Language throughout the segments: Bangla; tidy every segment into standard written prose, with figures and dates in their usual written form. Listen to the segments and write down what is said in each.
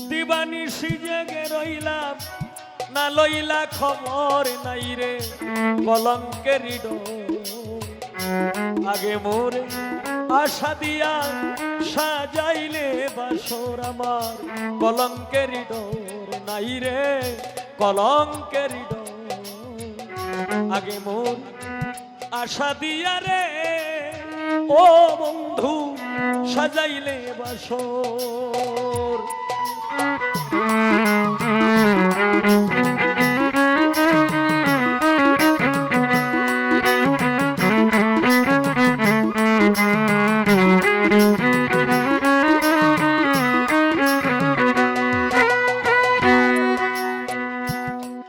দিবানিশি জেগে রইলাম না লইলা খবর নাই রে কলঙ্কেরই ডোর। আগে মোরে আশা দিয়া সাজাইলে বাসর আমার কলঙ্কেরই ডোর নাই রে কলঙ্কেরই ডোর। আগে মোর আশা দিয়া রে ও বন্ধু সাজাইলে বাসর।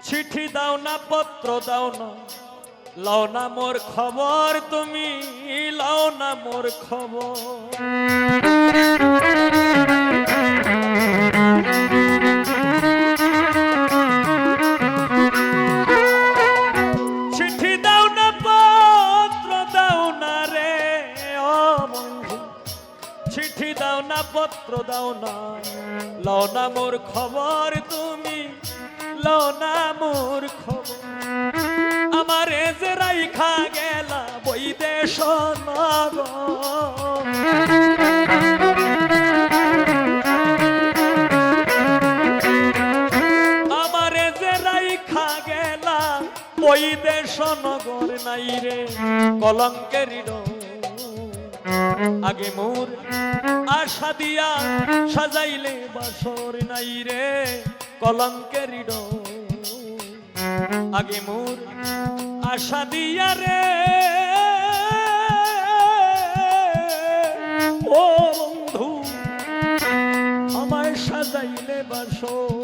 চিঠি দাও না পত্র দাও না লাও না মোর খবর তুমি লাও না মোর খবর। চিঠি দাও না পত্র দাও না রে ও বন্ধু চিঠি দাও না পত্র দাও না লাও না মোর খবর তুমি লাও না মোর খবর। আমারে যে রাইখা গেলা বৈদেশ নগর। আমারে যে রাইখা গেলা বৈদেশ নগর নাই রে কলঙ্কেরই ডোর। আগে মোর আশা দিয়া সাজাইলে বাসর নাই রে কলঙ্কেরই ডোর। আগে মোর আশা দিয়া রে ও বন্ধু আমায় সাজাইলে বাসর।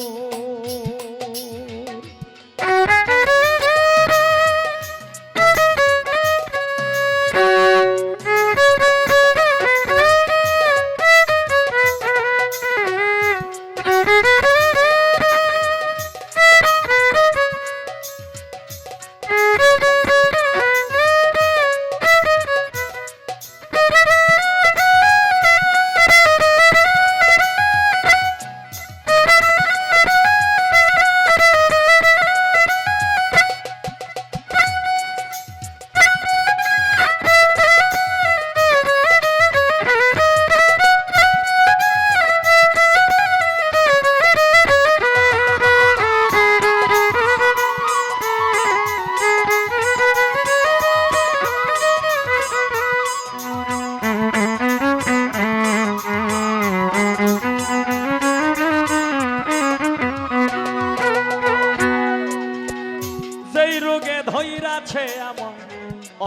ধৈরাছে আমার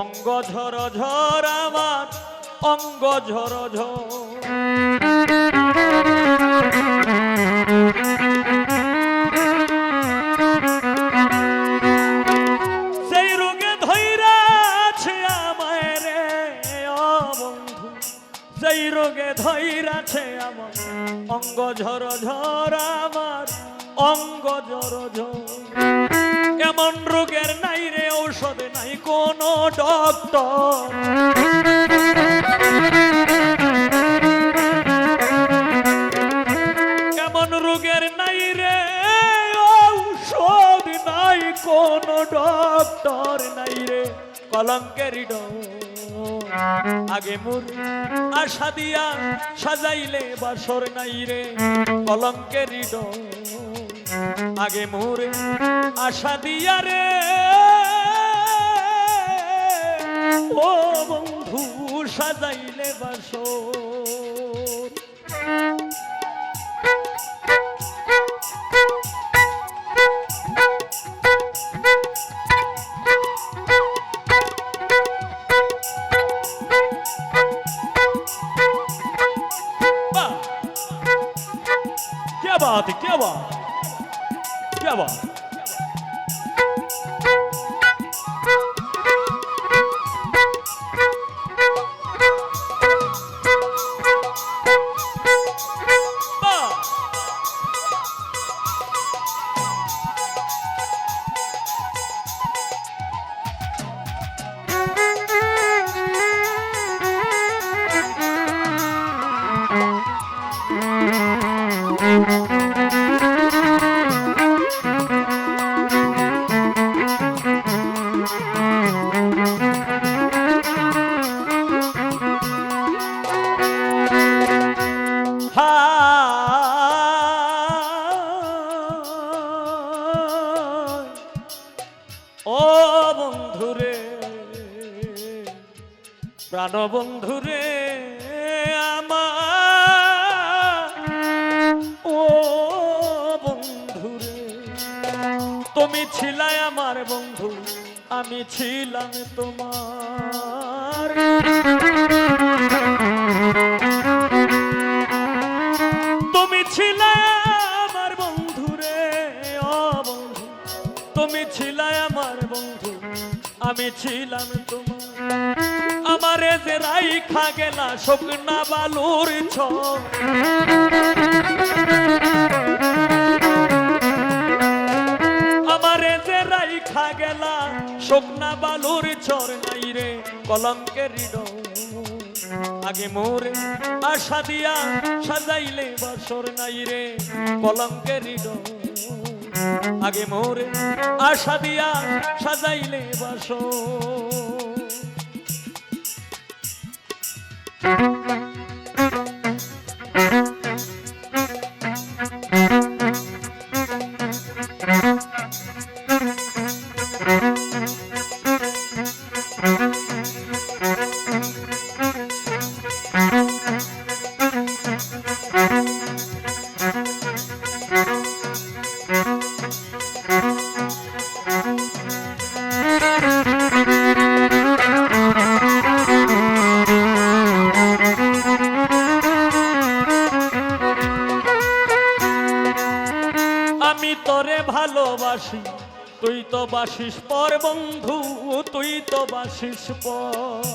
অঙ্গ ঝর ঝর আমার অঙ্গ ঝর ঝর। সেই রোগে ধৈরাছে আমায় রে ও বন্ধু সেই রোগে ধৈরাছে আমার অঙ্গ ঝর ঝর আমার অঙ্গ ঝর ঝর। এমন রোগের নাই রে ঔষধ নাই কোন ডক্টর। এমন রোগের নাই রে ঔষধ নাই কোন ডক্টর নাই রে কলঙ্কেরই ডোর। আগে মোর আশা দিয়া সাজাইলে বাসর নাই রে কলঙ্কেরই ডোর। আগে মোর আশা দিয়া রে ও বন্ধু সাজাইলে বাসর। क्या बात है क्या बात क्या बात। Thank you. প্রাণবন্ধুরে আমার, ও বন্ধুরে, তুমি ছিলে আমার বন্ধু, আমি ছিলাম তোমার। তুমি ছিলে আমার বন্ধুরে, ও বন্ধু, তুমি ছিলে আমার বন্ধু, আমি ছিলাম তোমার। আমারে যে রাইখা গেলা শুকনা বালুর ছর, আমারে যে রাইখা গেলা শুকনা বালুর চর, নাই রে কলঙ্কের হৃদয় আগে মোরে আশা দিয়া সাজাইলে বাসর, নাই রে কলঙ্কের হৃদয় আগে মোরে আশা দিয়া সাজাইলে বাসর। আমি তোরে ভালোবাসি, তুই তো বাসিস পর বন্ধু, তুই তো বাসিস পর।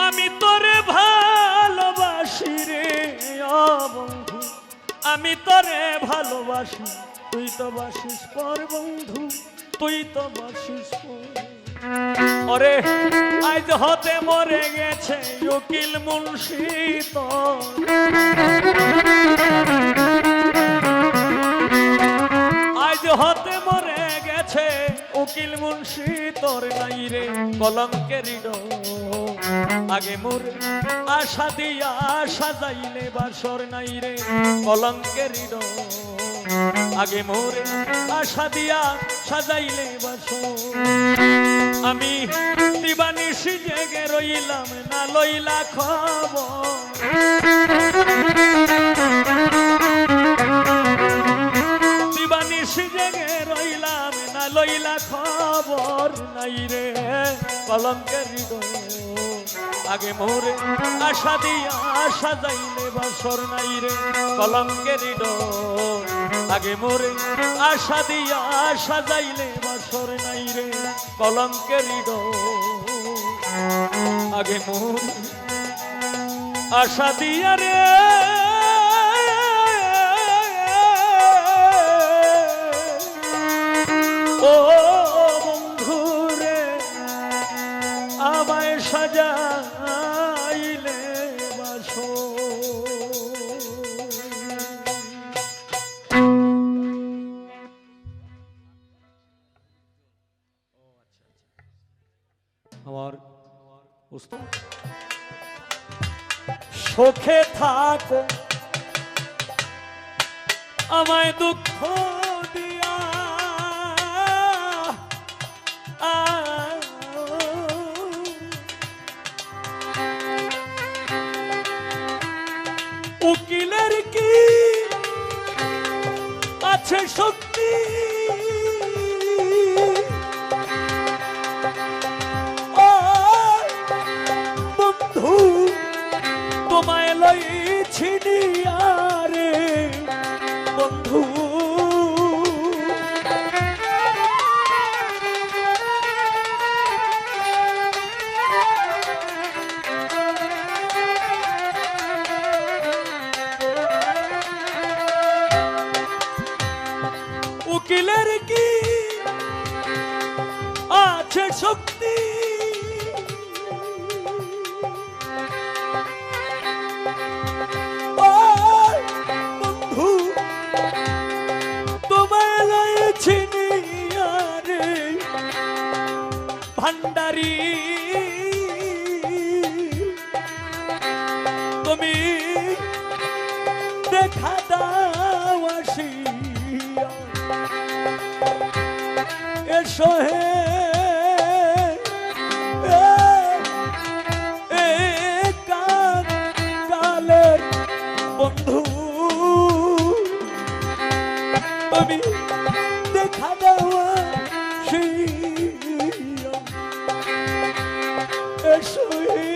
আমি তোরে ভালোবাসি রে ও বন্ধু, আমি তোরে ভালোবাসি, তুই তো বাসিস পর বন্ধু, তুই তো বাসিস পর। ওরে আজ হতে মরে গেছে উকিল মুন্সি তোর, আজ হতে মরে গেছে উকিল মুন্সি তোর, নাই রে কলঙ্কের হৃদয় আগে মোরে আশা দিয়া সাজাইলে বাসর, নাই রে কলঙ্কের হৃদয় আগে মোরে আশা দিয়া সাজাইলে বাসর। আমি দিবানিশি জেগে রইলাম না লইলা খবর, দিবানিশি জেগে রইলাম না লইলা খবর, নাই রে কলঙ্কের হৃদয় আগে মোরে আশা দিয়া সাজাইলে বাসর, নাই রে কলঙ্কের হৃদয় আগে মোরে আশা দিয়া সাজাইলে বাসর, নাই রে কলঙ্কের হৃদয় আগে মোরে আশা দিয়া রে ও বন্ধু রে আমায় সাজাইলে বাসর। আমার সুখে থাকো আমায় দুঃখ দিয়া, উকিলের কি আছে শক্তি, তোমায় লইছি রে বন্ধু, উকিলের কি আছে শক্তি, ভান্ডারি তুমি দেখা দাও আসিয়া, এসো হে কালের বন্ধু, তুমি দেখা দেওয়া এসো হে।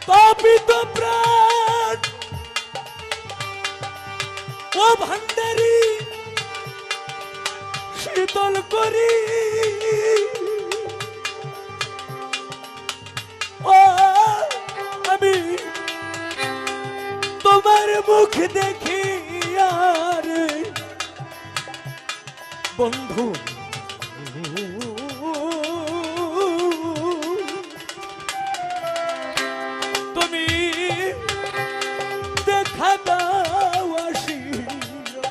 তাপিত প্রাণ ও ভান্ডারি শীতল করি, ও আমি তোমার মুখ দেখি আর বন্ধু দেখা দাও আসিয়া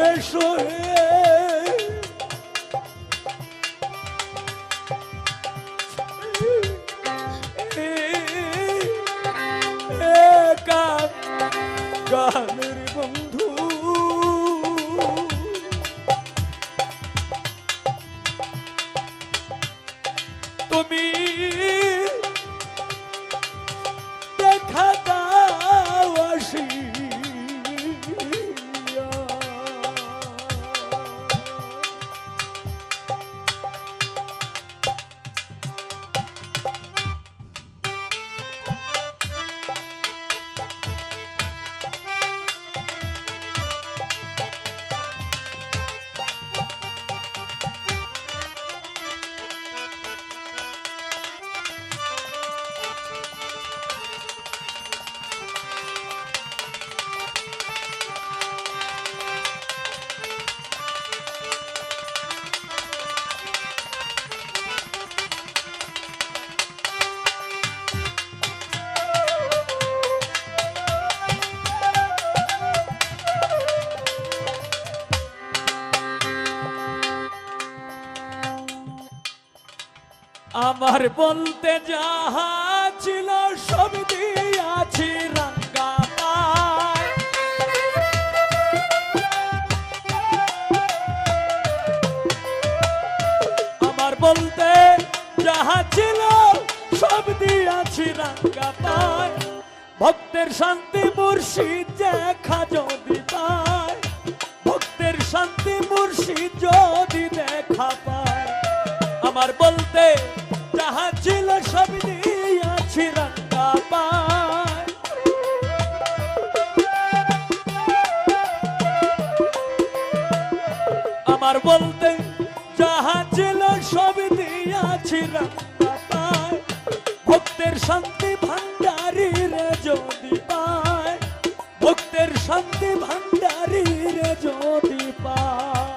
এসো হে। গানের বন্ধু তুমি দেখা দাও আসিয়া। আমার বলতে যাহা ছিল সব দিয়াছি রাঙ্গা পায়, আমার বলতে যাহা ছিল সব দিয়াছি রাঙ্গা পায়। ভক্তের শান্তি মুর্শিদ দেখা যদি পায়, ভক্তের শান্তি মুর্শিদ যদি দেখা পায়। আমার বলতে যাহা ছিল সব দিয়াছি রাঙ্গা পায়। আমার বলতে যাহা ছিল সব দিয়াছি রাঙ্গা পায়। ভক্তের শান্তি ভান্ডারী রে যদি পায়, ভক্তের শান্তি ভান্ডারী রে যদি পায়।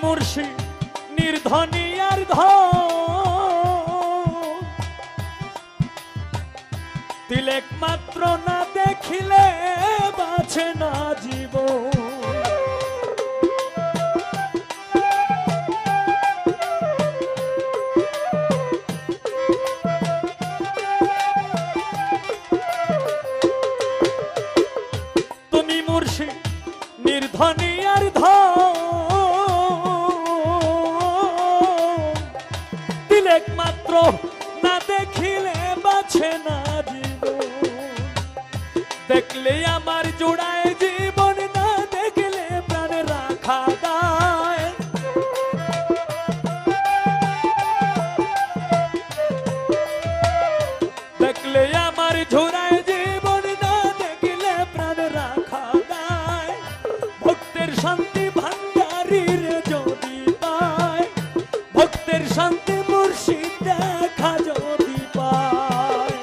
মুর্শি নির্ধনী আর ধন তিলেক মাত্র না দেখিলে বাঁচে না জীবন তুমি মুর্শি নির্ধনী আর ধন তিলেক মাত্র না দেখিলে বাঁচে না জীবন দেখলে আমার জোড়ায় জীবন না দেখলে প্রাণ রাখা দায় দেখলে আমার জোড়ায় জীবন না দেখলে প্রাণ রাখা দায় ভক্তের শান্তি ভান্ডারীর যদি পায় ভক্তের শান্তি মুর্শিদ দেখা যদি পায়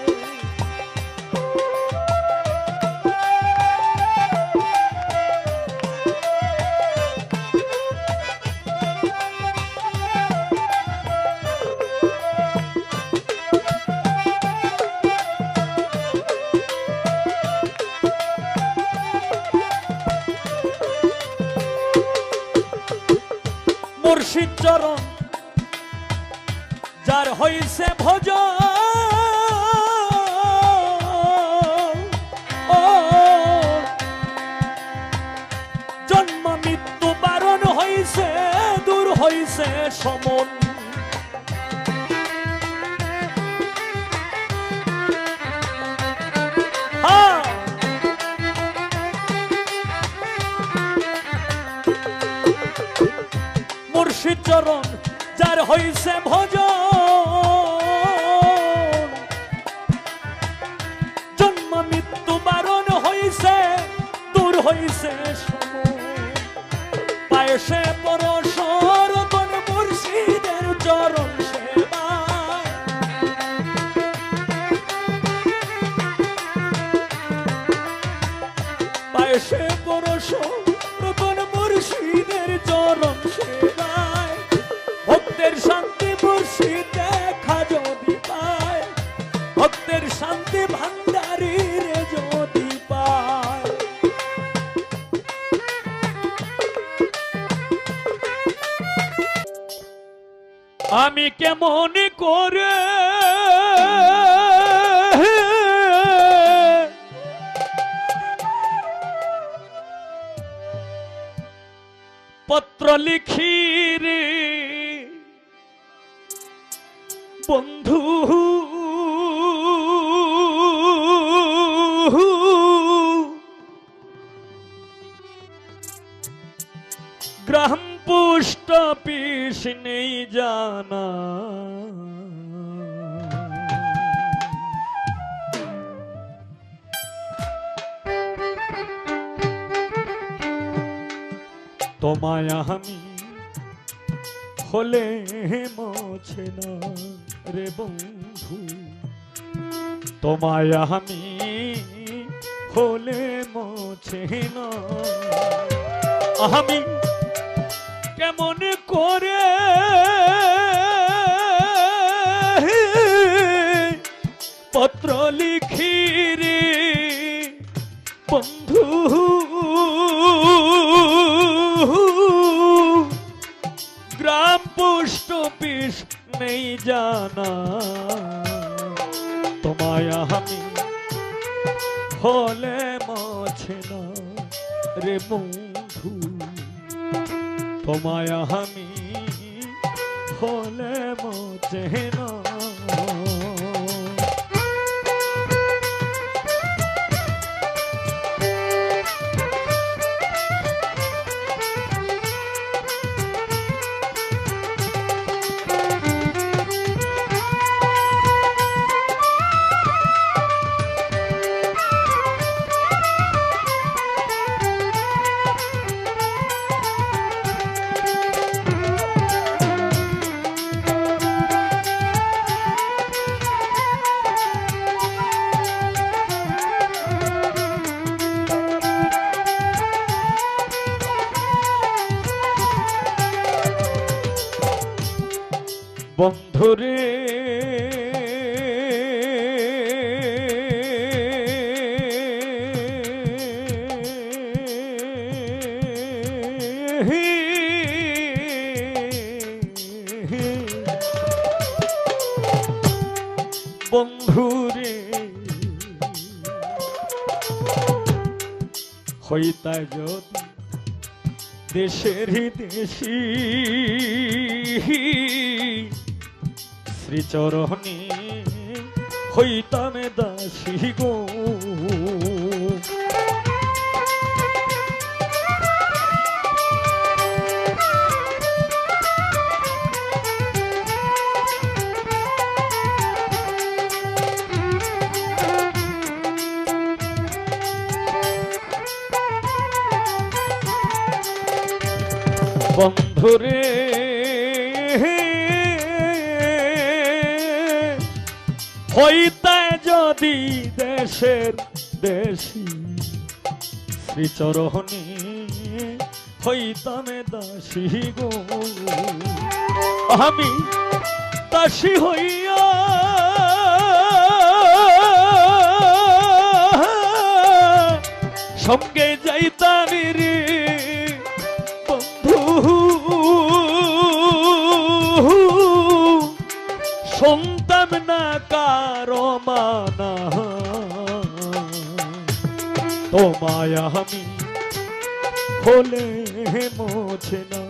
মুর্শিদ চরণ যার হইছে ভজন ও জন্ম মৃত্যু বারণ হইছে দূর হইছে সমন মুর্শিদ চরণ যার হইছে ভজন জন্ম মৃত্যু বারণ হইছে দূর হইছে সময় পায়েসে পরশর কোন মুর্শিদের চরণ সেবায় পায়েসে পরশর কোন মুর্শিদের চরণ সেবায় ভক্তের শান্তি মুর্শিদ দেখা যদি পায় ভক্তের শান্তি ভান্ডারীর যদি পায় আমি কেমন করে পত্র লিখি রে বন্ধু গ্রাম পোস্ট অফিস নেই জানা তোমায় আমি হলে মোছে না রে বন্ধু তোমায় আমি হলে মোছে না আমি কেমন করে পত্র লিখি রে বন্ধু গ্রাম পোস্ট অফিস নেই জানা তোমায় আমি হলে মোছে না রে বন্ধু তোমায় আমি হলে মোছে না বন্ধুরে বন্ধুরে হইতা যদি দেশেরই দেশি শ্রীচরণে হইতামে দাসী গো বন্ধুরে হইতা যদি দেশের দেশি শ্রীচরণে হইতামে দাসী গো আমি দাসী হইয়া সঙ্গে যাইতাম রে শুনতাম না কারো মানা তোমায় আমি হলে মোছে না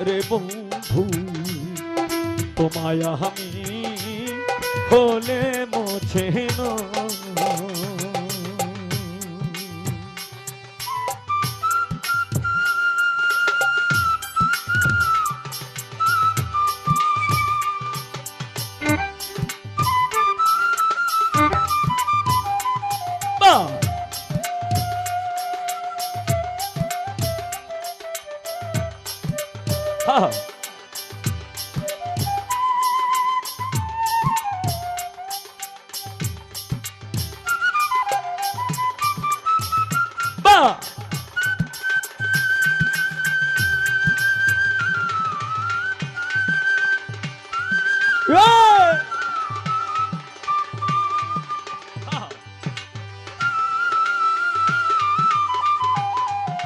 রে বন্ধু তোমায় আমি হলে মোছে না हाँ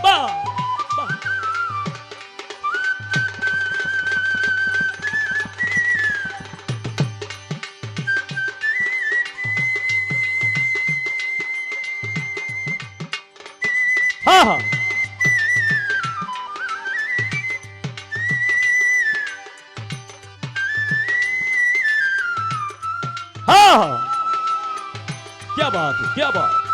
बा हाँ हाँ क्या बात है क्या बात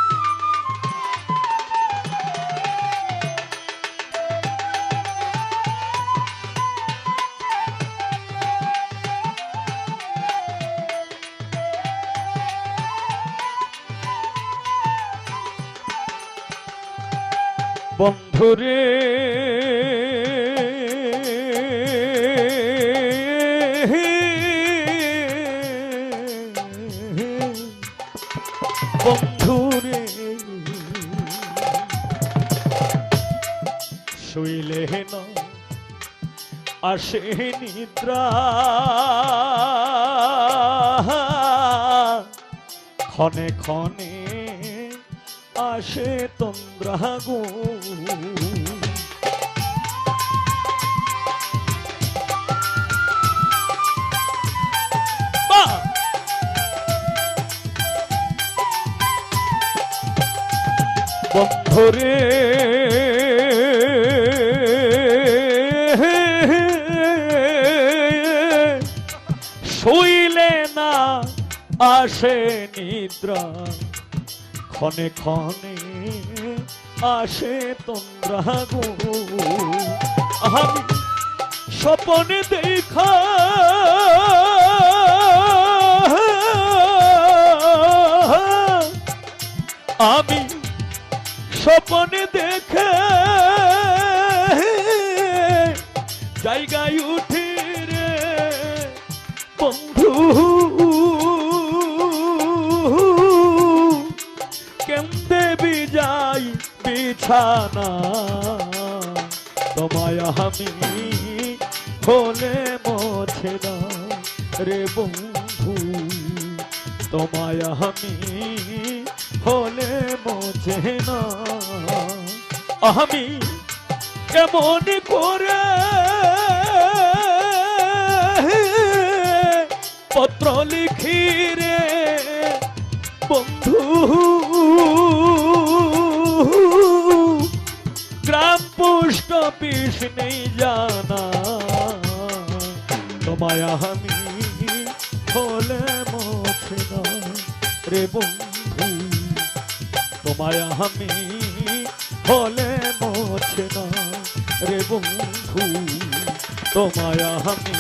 বন্ধুরে বন্ধুরে শুইলে না আসে নিদ্রা ক্ষণে ক্ষণে আসে তন্দ্রা গো বন্ধুরে শুইলে না আসে নিদ্রা ক্ষণে ক্ষণে আসে তন্দ্রা গো আমি স্বপনে দেখা আমি স্বপনে দেখে জায়গায় উঠি রে বন্ধু কেমতে বিজাই বিছানা তোমায় আমি হলে মোছে না রে বন্ধু তোমায় আমি হলে মোছে না আমি কেমন করে পত্র লিখি রে বন্ধু গ্রাম পোস্ট অফিস নেই জানা তোমায় আমি হলে মোছে না রে বন্ধু তোমায় আমি হলে মোছে না রে বন্ধু তোমায় আমি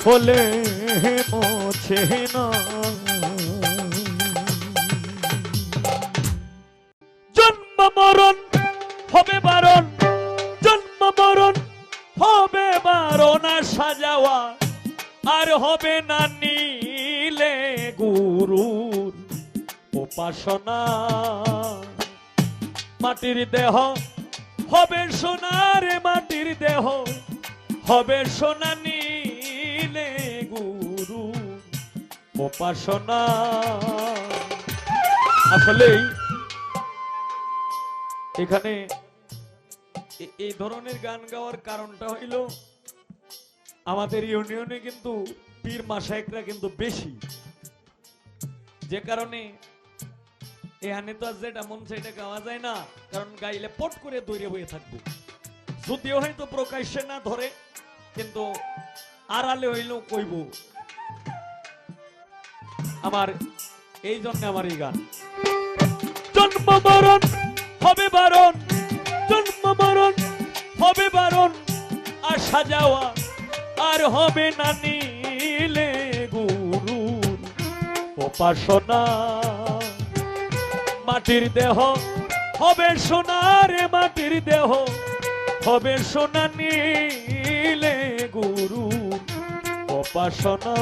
হলে মোছে না জন্ম মরণ হবে বারণ জন্ম মরণ হবে বারণ আসা যাওয়া আর হবে না নীলে গুরুর উপাসনা মাটির দেহ হবে সোনার মাটির দেহ হবে সোনা নীলে গুরু উপাসনা আসলে এখানে এই ধরনের গান গাওয়ার কারণটা হইল আমাদের ইউনিয়নে কিন্তু পীর মাশায়েখরা কিন্তু বেশি যে কারণে এখানে তো আর যেটা মন সেটা গাওয়া যায় না কারণ গাইলে পট করে দৌড়ে বয়ে থাকবো যদিও হয়তো প্রকাশ্যে না ধরে কিন্তু আড়ালে হইলেও কইব আমার এই জন্য আমার এই গান জন্ম মরণ হবে বারণ জন্ম মরণ হবে বারণ আসা যাওয়া আর হবে না নীলে গুরুর উপাসনা মাটির দেহ হবে সোনার মাটির দেহ হবে সোনা নীলে গুরু উপাসনা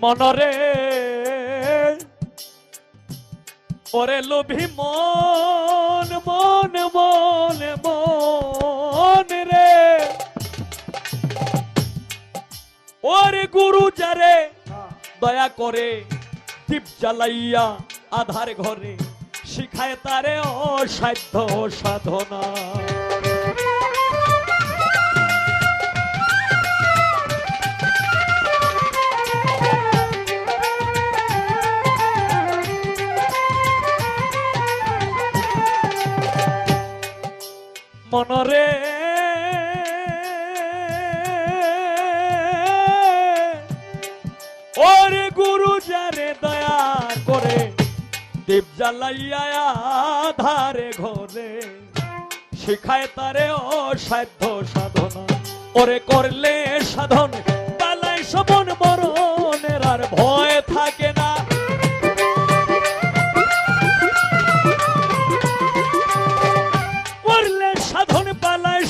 মনরে ওরে লোভী মন মন মন মন রে ওরে গুরু যারে দয়া করে দীপ জ্বালাইয়া আধার ঘরে শিখায় তারে অসাধ্য সাধনা মনরে ওরে গুরু যারে দয়া করে দীপ জ্বালাইয়া আধারে ঘরে শিখায় তারে অসাধ্য সাধনা ওরে করলে সাধন পালাই সমন মরণের আর ভয় থাকে না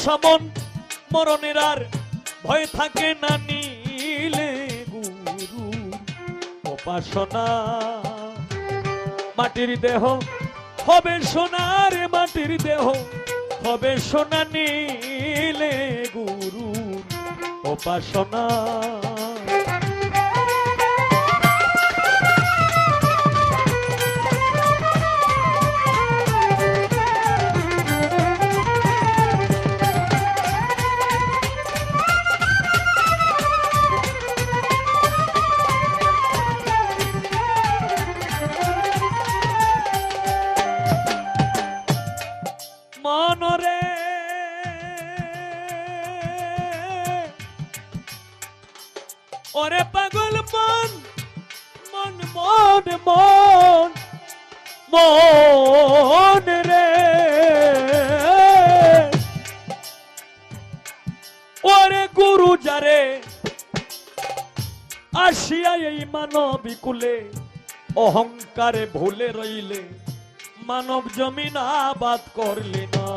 সমন মরণের আর ভয় থাকে না নীলে গুরু উপাসনা মাটির দেহ হবে সোনার মাটির দেহ হবে সোনা নীলে গুরু উপাসনা মনরে ওরে পাগল মন মন মন মন মন রে ওরে গুরু যারে আসিয়া এই মানবী কুলে অহংকারে ভুলে রইলে মানব জমিন আবাদ করলে না।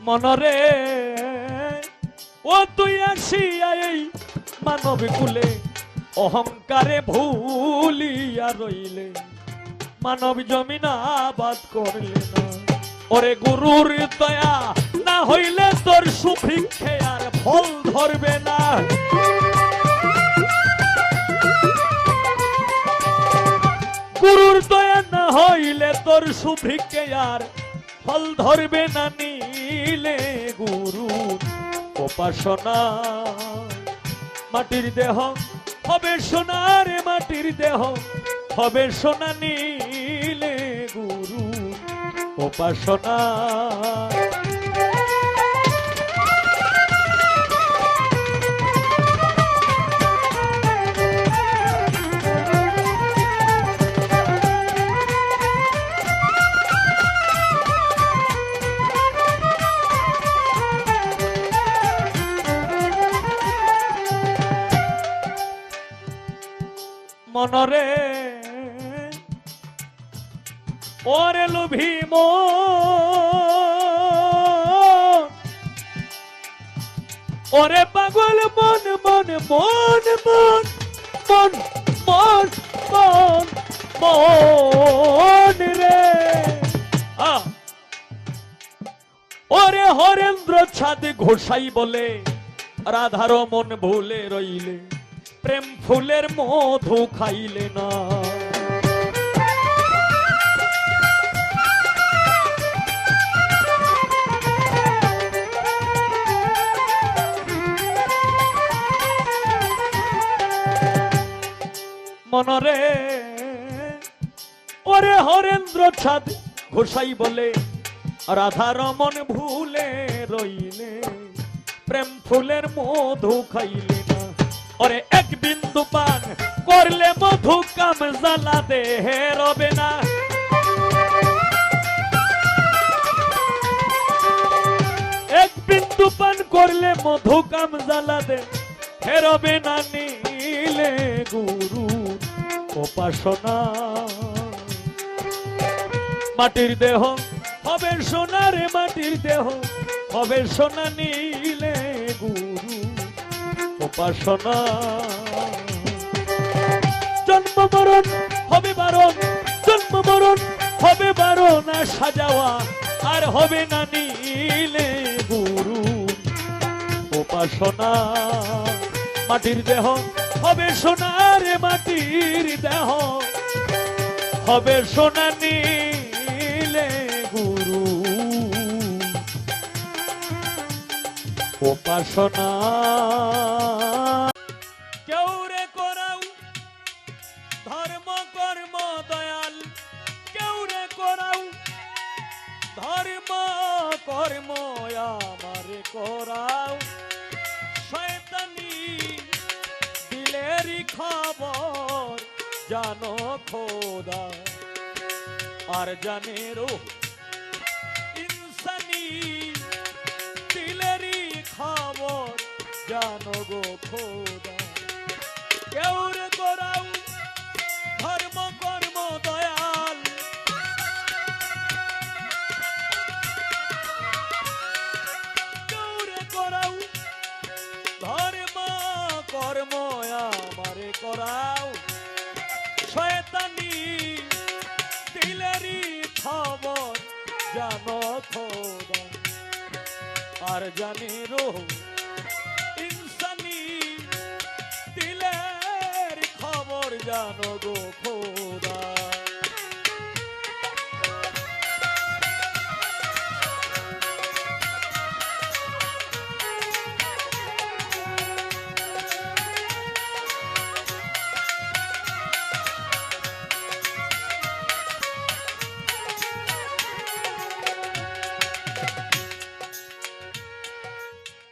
মনরে ও তুই আসিয়া এই মানব কুলে অহংকারে ভুলিয়া রইলে, মানব জমিন আবাদ করলে না। ওরে গুরুর দয়া না হইলে তোর সুভিক্ষে আর ফল ধরবে না। গুরুর দয়া না হইলে তোর সুভিক্ষে আর ফল ধরবে না। নিলে গুরু উপাসনা মাটির দেহ হবে সোনার, মাটির দেহ হবে সোনা। নিলে গুরু উপাসনা মনরে ওরে লোভী ওরে পাগল মন মন মন মন মন মন মন মন রে ওরে হরেন্দ্র ছাদ ঘোষাই বলে রাধার মন ভুলে রইলে, প্রেম ফুলের মধু খাইলে না। মনরে ওরে হরেন্দ্র ছাদ ঘোষাই বলে রাধার মন ভুলে রইলে, প্রেম ফুলের মধু খাইলে না। ওরে এক বিন্দু পান করলে মধু কাম জ্বালা দেহে রবে না। এক বিন্দু পান করলে মধু কাম জ্বালা দে রবে না। নিলে গুরু উপাসনা মাটির দেহ হবে সোনার, মাটির দেহ হবে সোনা। নিলে গুরু উপাসনা জন্ম মরণ হবে বারণ, জন্ম মরণ হবে বারণ। সাজাওয়া আর হবে না। নিলে গুরু উপাসনা মাটির দেহ হবে সোনার, মাটির দেহ হবে সোনা। নিলে গুরু উপাসনা কেউ রে করাও ধর্ম কর্ম দয়াল, কেউ রে করাও ধর্ম কর্ম আমারে করাও। শয়তানি দিলেরই খবর জানো খোদা, আর জানে রূহ ইনসানি দিলেরই খবর জানো গো খোদা। কেউ রে করাও ধর্ম কর্ম দয়াল, কেউ রে করাও ধর্ম কর্ম আমারে করাও। শয়তানি দিলেরই খবর জানো খোদা, আর জানে রূহ ইনসানি দিলের খবর জানো গো খোদা।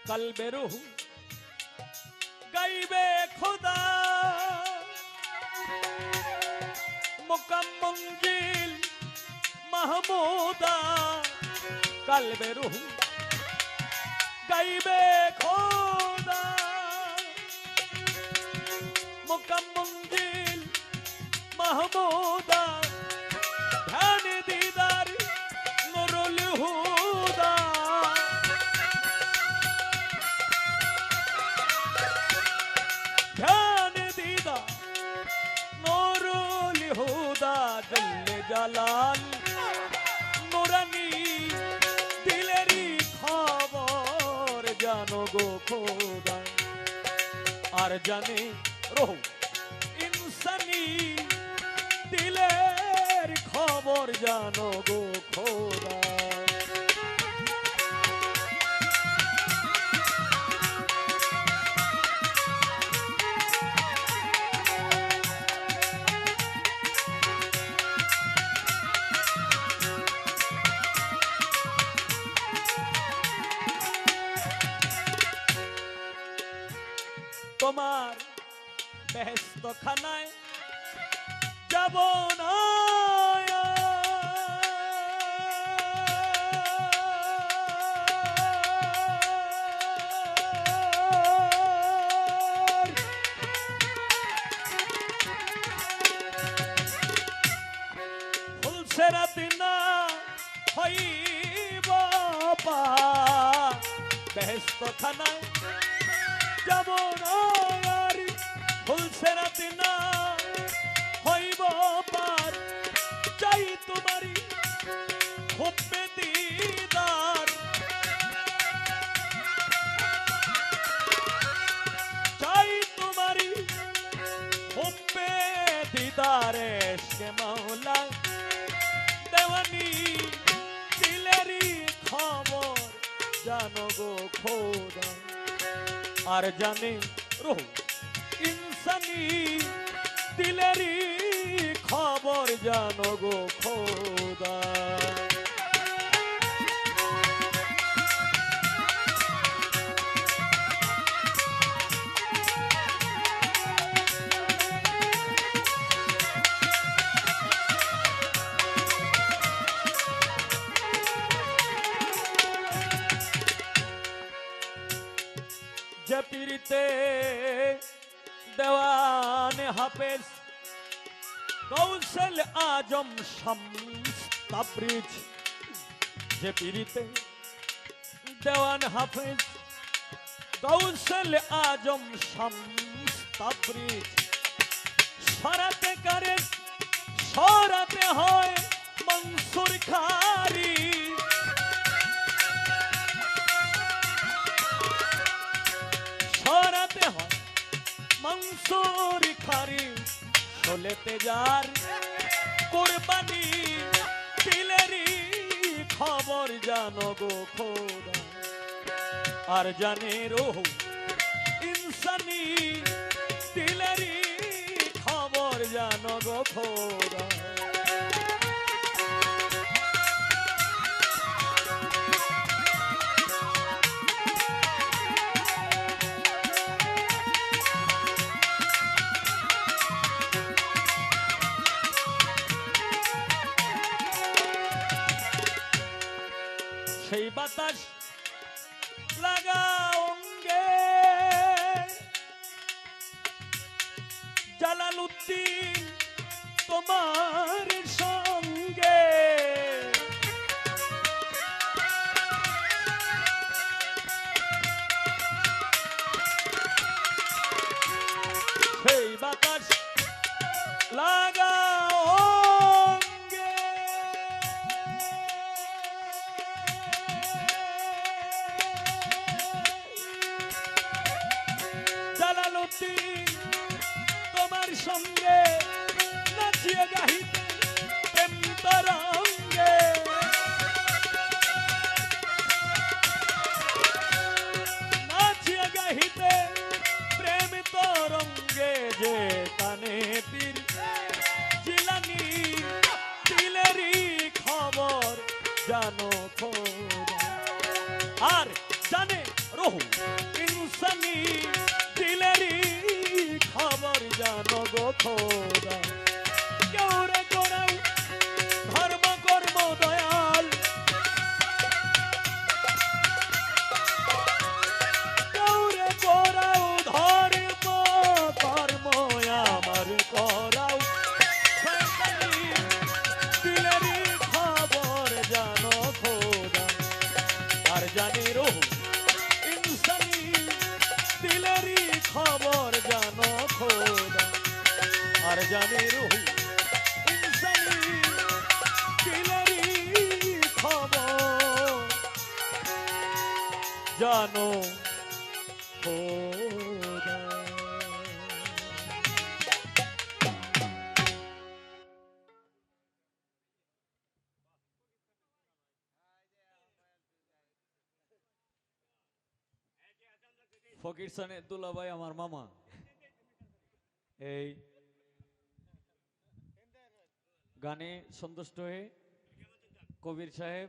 কলবে রূহ গাইবে খোদা, মুকাম মঞ্জিল মাহমুদা কালবে রুহ গাইবে খোদা মুকাম মঞ্জিল মাহমুদা ধ্যান দিদার নুরুল হুদা ধ্যান দিদার নুরুল হুদা জল্লে জালাল নুরানি দিলেরি খবর জানো গো খোদা আর জানে রহু ইনসানি দিলের খবর জানো গো খোদা তোমার বেহেশত খানায় যাব না ফুলসেরাতি না হইব পা বেহেশত খানায় যাব না ফুলসেরাতি না হইব পার চাই তোমারি হুব্বে দিদার চাই তোমারি হুব্বে দিদার এশকে মাওলা দেওয়ানি দিলেরি খবর জানো গো খোদা আর জানে রুহ ইনসানি দিলেরি খবর জানো গো খোদা जपीरते देवान हाफिज गौसल आजम शम्स तबरेज जपीरते देवान हाफिज गौसल आजम शम्स तबरेज शराते करे शराते होय मंसूर खारी मंसूर खारी शोलेते जार कुर्बानी दिलेरी खबर जानो गो खोदा আর জানে রুহ ইনসানি দিলেরি খবর জানো গো খোদা সেই বাতাস লাগাওঙ্গে জালালউদ্দিন তোমার সঙ্গে সেই বাতাস লাগাওঙ্গে জালালউদ্দিন তোমার সঙ্গে নাচিয়ে গাহিতে প্রেম তরঙ্গে নাচিয়ে গাহিতে প্রেম তরঙ্গে যে কানে পীর জিলানি দিলেরি খবর জানো খোদা আর জানে রুহ ইনসানি দিলেরি খবর জানো গো খোদা কেউ রে করাও ধর্ম কর্ম আমার জানের রুহ ইনসানি দিলেরই খবর জানো খোদা। ফকির সানে দুলাভাই আমার মামা এই গানে সন্তুষ্ট হয়ে কবির সাহেব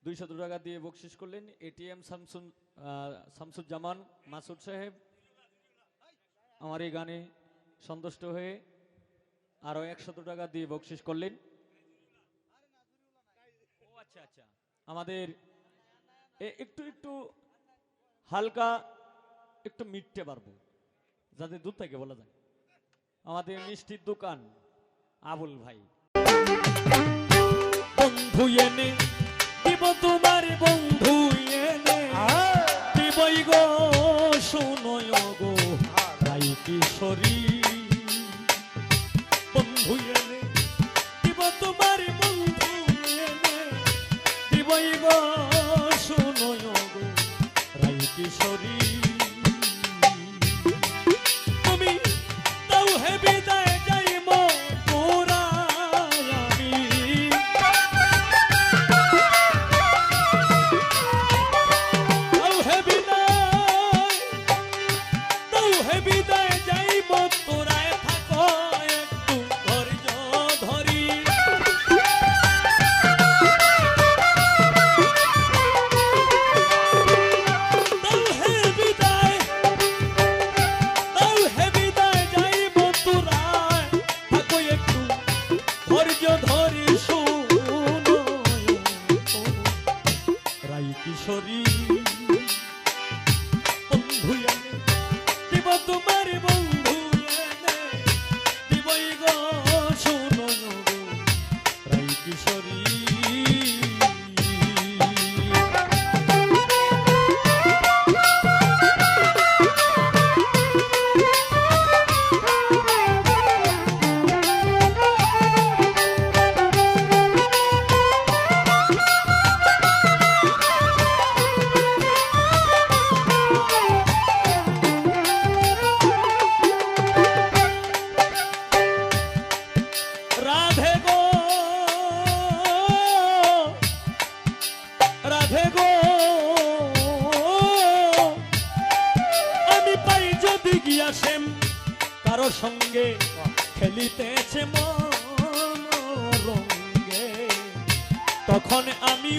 200 টাকা দিয়ে বকশিস করলেন। এটিএম শামসুজ্জামান মাসুদ সাহেব আমার এই গানে সন্তুষ্ট হয়ে আরো 100 টাকা দিয়ে বকশিস করলেন। ও আচ্ছা আচ্ছা, আমাদের একটু একটু হালকা একটু মিটতে পারবো যাতে দুধ থেকে বলা যায়। আমাদের মিষ্টির দোকান আবুল ভাই। বন্ধু এনে দিব তোমার, বন্ধু এনে দিবই গো, শুনয় গো ভাই কিশোরী। বন্ধু এনে দিব তোমার, বন্ধু এনে দিবই গো, শুনয় গো রাই কিশোরী। তুমি তাও হে বিদায় যাইব তোরা, আমি তাও হে বিদায় যাইব তোরা, থাকো একটু ধৈর্য ধরি। কিশোরী বন্ধু এনে দিব তোমার, বন্ধু এনে দিবই গো, শুনো গো রাই কিশোরী। রাধে গো, রাধে গো, আমি পাই যদি গিয়া সেম কারো সঙ্গে খেলিতেছে মন রঙ্গে, তখন আমি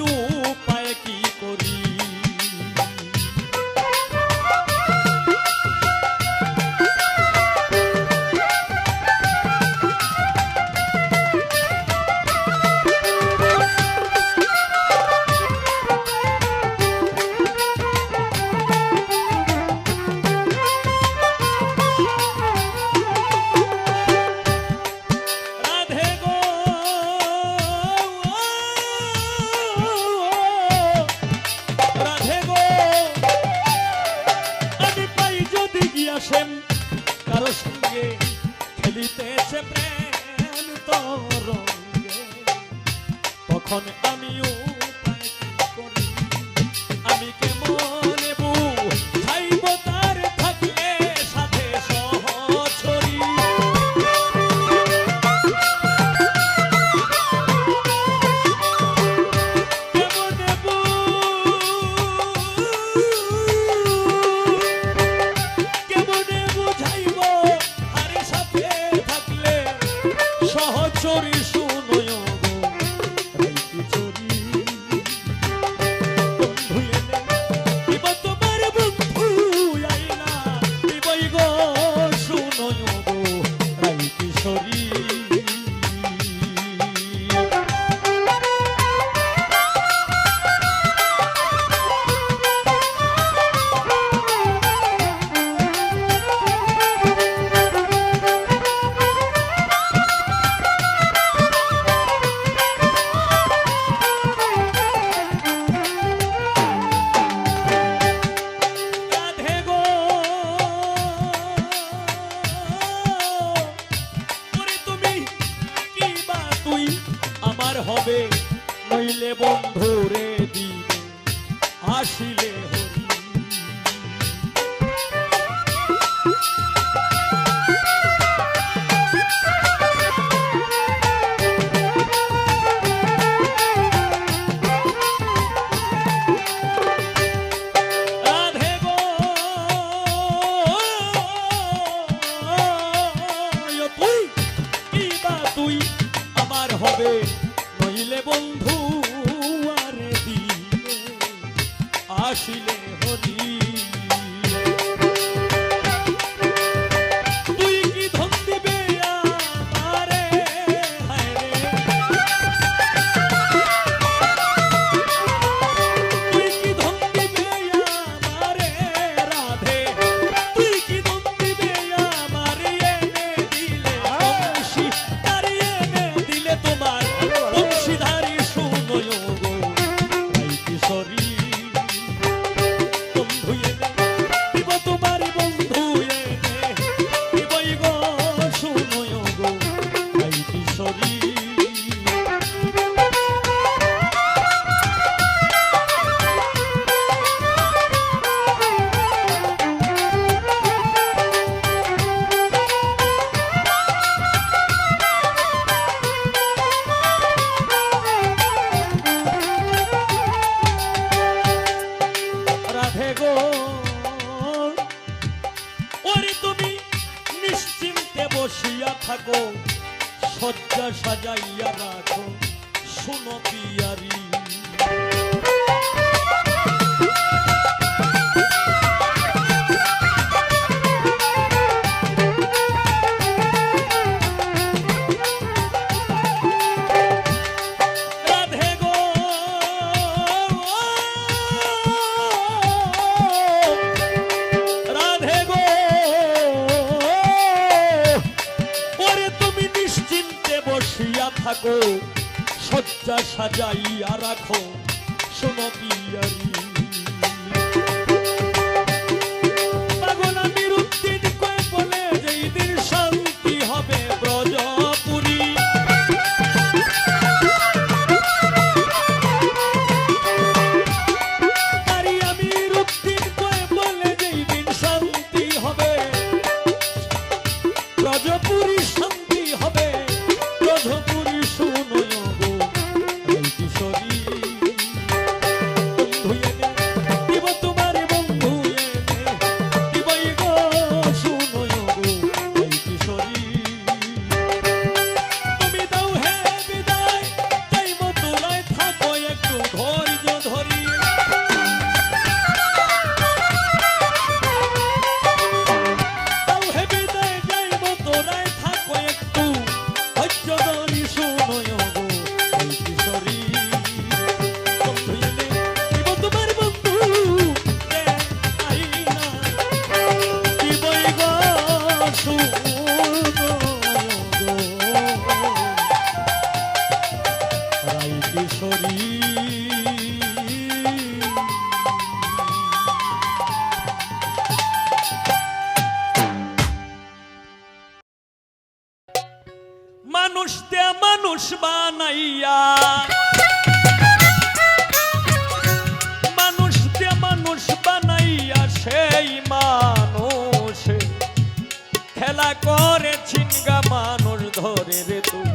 উপায় কি করি। কারো সঙ্গে খেলিতেছে প্রেম তরঙ্গে, তখন আমিও উপায় কি করি। আমি কেমন বুঝাইব তার থাকলে সাথে সহচরী। সহচরী শুনয় গো রাই কিশোরী। বন্ধু এনে দিব তোমার, বন্ধু আইলা দিবই গো, শুনয় গো রাই কিশোরী। হবে, নইলে বন্ধুরে দিবে আসিলে হরি। রাধে গো তুই কিবা তুই আমার হবে, নইলে বন্ধু আরে দিবে আসিলে হরি। তুই কি ধন দিবে আমারে, হায় রে তুই কি ধন দিবে আমারে, রাধে তুই কি ধন দিবে আমারে, এনে দিলে বংশী তারি, এনে দিলে তোমার বংশীধারী শুনয় গো রাই কিশোরী। বন্ধু এনে দিব তোমার, বন্ধু এনে দিবই গো শুনয় গো রাই কিশোরী। রাধে গো ওরে তুমি নিশ্চিন্তে বসিয়া থাকো, শয্যা সাজাইয়া রাখো শুনো পিয়ারি। রাধে গো রাধে গো ওরে তুমি নিশ্চিন্তে বসিয়া থাকো, শয্যা সাজাইয়া রাখো শোনো পিয়ারি। পাগল আমির উদ্দিন কয়ে বলে যেই দিন শান্তি হবে ব্রজপুরী। তারি আমির উদ্দিন কয়ে বলে যেই দিন শান্তি হবে ব্রজপুরী, শান্তি হবে ব্রজপুরী শুনয় গো রাই কিশোরী। বন্ধু এনে দিব তোমার, বন্ধু এনে দিবই গো শুনয় গো রাই কিশোরী। তুমি দাও হে বিদায়, যাই মথুরায় থাকো একটু ধৈর্য ধরি। দাও হে বিদায়, যাই মথুরায় থাকো একটু ধৈর্য ধরি শুনয় গো রাই কিশোরী। বন্ধু এনে দিব তোমার, বন্ধু এ আইনা দিবই গো শুনয় গো রাই কিশোরী। মানুষ দে মানুষ বানাইয়া, মানুষ দে মানুষ বানাইয়া সেই মানুষ খেলা করে ছিনগা মানুষ ধরে রে তুই,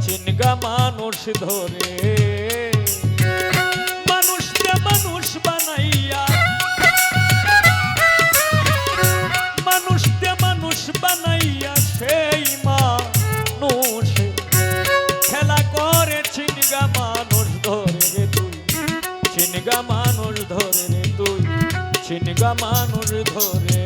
ছিনগা মানুষ ধরে। মানুষ দে মানুষ বানাইয়া, মানুষ দে মানুষ বানাইয়া সেই মানুষ খেলা করে ছিনগা মানুষ ধরে রে তুই, ছিনগা মানুষ ধরে রে তুই, ছিনগা মানুষ ধরে।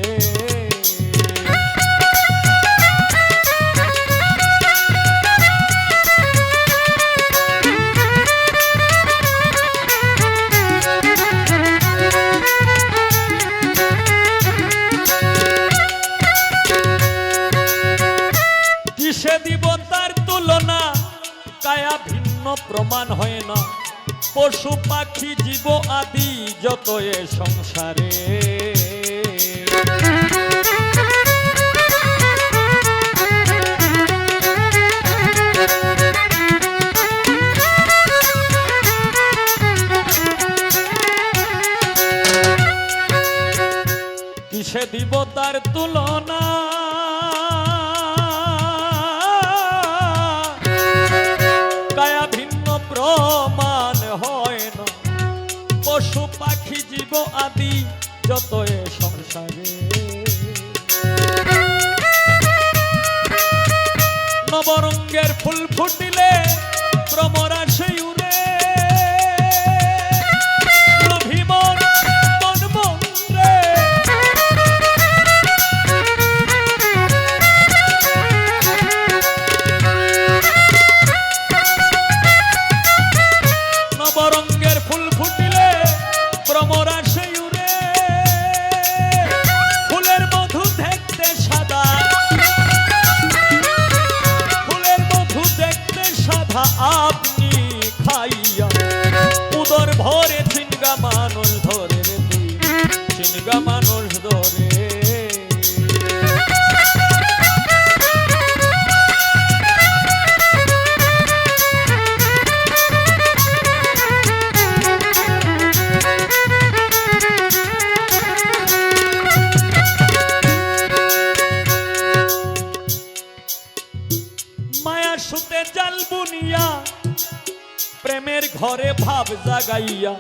কিসে দিব তার তুলনা, কায়া ভিন্ন প্রমাণ হয় না, পশু পাখি জীব আদি যত এ সংসারে। হইব তার তুলনা। কায়া ভিন্ন প্রমাণ হয় না, পশু পাখি জীব আদি যত এ সংসারে। নবরঙ্গের ফুল ফুটিলে ভ্রমরা সেই উড়ে, অভিমন মন মন্দ্রে। নবরঙ্গের ফুল ফুটিলে ভ্রমরা সেই উড়ে, ফুলের মধু দেখতে সাদা, ফুলের মধু দেখতে সাদা, আপনি খাইয়া উদর ভরে চিনগা মানুষ ধরে রে তুই, চিনগা মানুষ ধরে। মায়া সুতে জাল বুনিয়া প্রেমের ঘরে ভাব জাগাইয়া,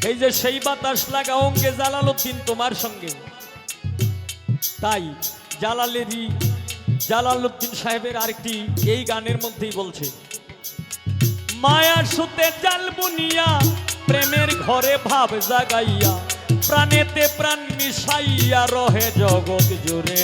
এই যে সেই বাতাস লাগা অঙ্গে জালালউদ্দিন তোমার সঙ্গে। তাই জালালউদ্দিন সাহেবের আরেকটি এই গানের মধ্যেই বলছে, মায়া সুতে জাল বুনিয়া প্রেমের ঘরে ভাব জাগাইয়া, প্রাণেতে প্রাণ মিশাইয়া রহে জগৎ জুড়ে।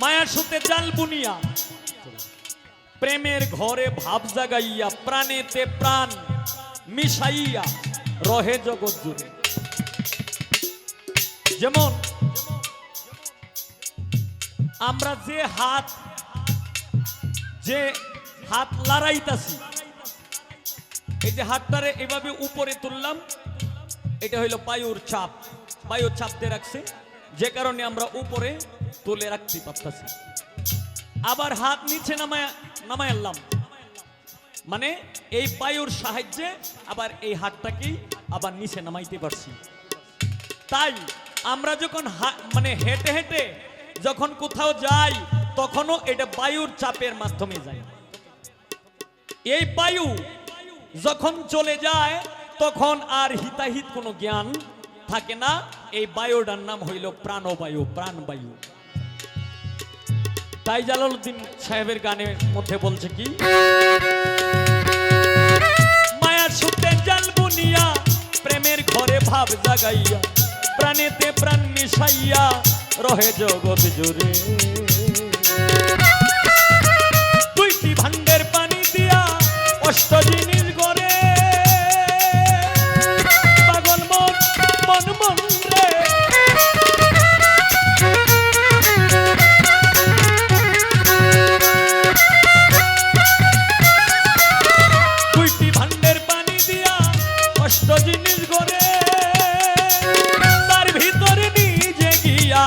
মায়া সুতে জাল বুনিয়া প্রেমের ঘরে ভাব জাগাইয়া, প্রাণেতে প্রাণ মিশাইয়া রহে জগৎ জুড়ে। যেমন আমরা যে হাত লড়াইতাছি, এই যে হাতটারে এভাবে উপরে তুললাম, এটা হইল বায়ুর চাপ, বায়ুর চাপ দিয়ে রাখছে, যে কারণে আমরা উপরে তুলে রাখতে পারতাছি। আবার হাত নিচে নামায় আনলাম, মানে এই বায়ুর সাহায্যে আবার এই হাতটাকেই আবার নিচে নামাইতে পারছি। তাই আমরা যখন মানে হেঁটে হেঁটে যখন কোথাও যাই, তখনও এটা বায়ুর চাপের মাধ্যমে যায়। এই বায়ু যখন চলে যায় তখন আর হিতাহিত কোনো জ্ঞান থাকে না। এই বায়ুটার নাম হইল প্রাণবায়ু, প্রাণবায়ু। তাই জালালউদ্দিন সাহেবের গানের মধ্যে বলছে কি, মায়ার সুতে জাল বুনিয়া প্রেমের ঘরে ভাব জাগাইয়া, প্রাণেতে প্রাণ মিশাইয়া রহে জগৎ জুড়ে। দুইটি ভান্ডের পানি দিয়া অষ্ট জিনিস গড়ে, পাগল মন মন মন রে। দুইটি ভান্ডের পানি দিয়া অষ্ট জিনিস গড়ে, তার ভিতরে নিজে গিয়া,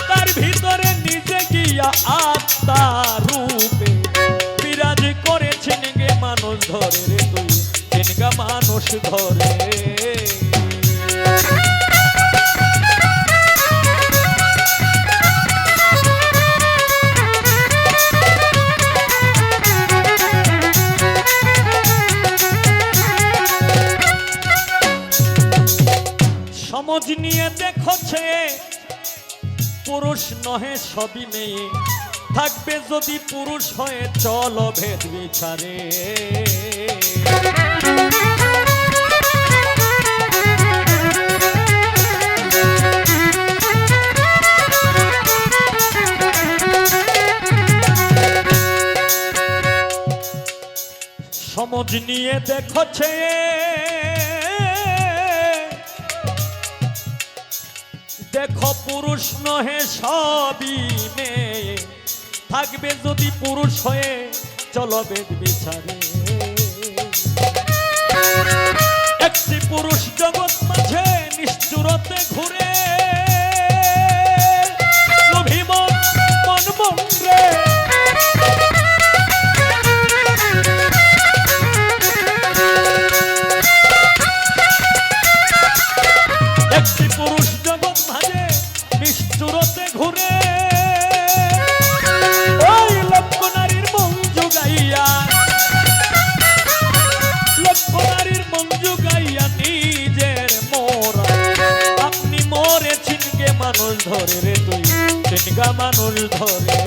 তার ভিতরে নিজে গিয়া আত্মা রূপে বিরাজ করেছেন গে মানুষ ধরে রে তুই, চিনগা মানুষ ধরে। সমঝ নিয়ে দেখছে পুরুষ নহে সবই মেয়ে, থাকবে যদি পুরুষ হয়ে চলো ভেদ বিচারে। সমঝ নিয়ে দেখছে দেখো পুরুষ নহে সবই মেয়ে, থাকবে যদি পুরুষ হয়ে চলো বেদ বিচারে। একটি পুরুষ জগৎ মাঝে নিষ্ঠুরতে ঘুরে লোভী মন মন মন রে একটি পুরুষ জগৎ মাঝে নিষ্ঠুরতে ঘুরে ওই লক্ষ নারীর মন জুগাইয়া লক্ষ নারীর মন জুগাইয়া নিজের মোরা আপনি মরে চিনকে মানুষ ধরে রে তুই চিনগা মানুষ ধরে